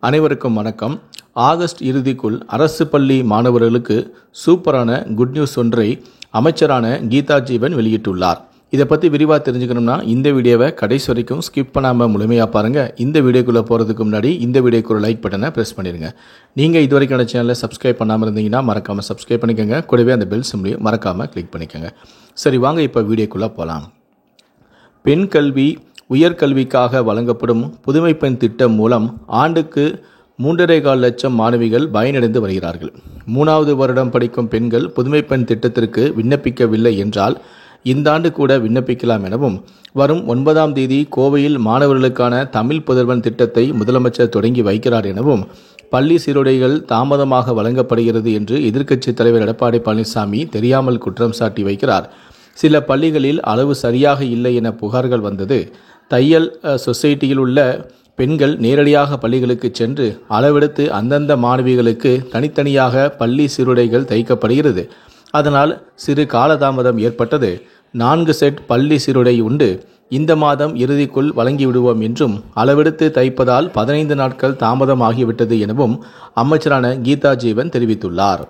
அனைவருக்கும் வணக்கம். ஆகஸ்ட் இறுதிக்குள் அரசு பள்ளி மாணவர்களுக்கு சூப்பரான குட் நியூஸ் ஒன்றை அமைச்சரான கீதா ஜீவன் வெளியிட்டுள்ளார். இதை பற்றி விரிவாக தெரிஞ்சுக்கணும்னா இந்த வீடியோவை கடைசி வரைக்கும் ஸ்கிப் பண்ணாமல் முழுமையாக பாருங்கள். இந்த வீடியோக்குள்ளே போகிறதுக்கு முன்னாடி இந்த வீடியோக்கு ஒரு லைக் பட்டனை ப்ரெஸ் பண்ணிடுங்க. நீங்கள் இது வரைக்கும் சேனலை சப்ஸ்கிரைப் பண்ணாமல் இருந்தீங்கன்னா மறக்காமல் சப்ஸ்கிரைப் பண்ணிக்கோங்க. கூடவே அந்த பெல் சிம்லையும் மறக்காமல் கிளிக் பண்ணிக்கோங்க. சரி, வாங்க இப்போ வீடியோக்குள்ளே போகலாம். பெண் கல்வி உயர்கல்விக்காக வழங்கப்படும் புதுமை பெண் திட்டம் மூலம் ஆண்டுக்கு 3.25 லட்சம் மாணவிகள் பயனடைந்து வருகிறார்கள். 3வது வருடம் படிக்கும் பெண்கள் புதுமை பெண் திட்டத்திற்கு விண்ணப்பிக்கவில்லை என்றால் இந்த ஆண்டு கூட விண்ணப்பிக்கலாம் எனவும், வரும் 9ஆம் தேதி கோவையில் மாணவர்களுக்கான தமிழ் புதல்வன் திட்டத்தை முதலமைச்சர் தொடங்கி வைக்கிறார் எனவும், பள்ளி சீருடைகள் தாமதமாக வழங்கப்படுகிறது என்று எதிர்க்கட்சித் தலைவர் எடப்பாடி பழனிசாமி தெரியாமல் குற்றம் சாட்டி வைக்கிறார். சில பள்ளிகளில் அளவு சரியாக இல்லை என புகார்கள் வந்தது. தையல் சொசைட்டியில் உள்ள பெண்கள் நேரடியாக பள்ளிகளுக்கு சென்று அளவெடுத்து அந்தந்த மாணவிகளுக்கு தனித்தனியாக பள்ளி சீருடைகள் தைக்கப்படுகிறது. அதனால் சிறு காலதாமதம் ஏற்பட்டது. 4 செட் பள்ளி சீருடை உண்டு. இந்த மாதம் இறுதிக்குள் வழங்கிவிடுவோம் என்றும், அளவெடுத்து தைப்பதால் 15 நாட்கள் தாமதமாகிவிட்டது எனவும் அமைச்சரான கீதா ஜீவன் தெரிவித்துள்ளார்.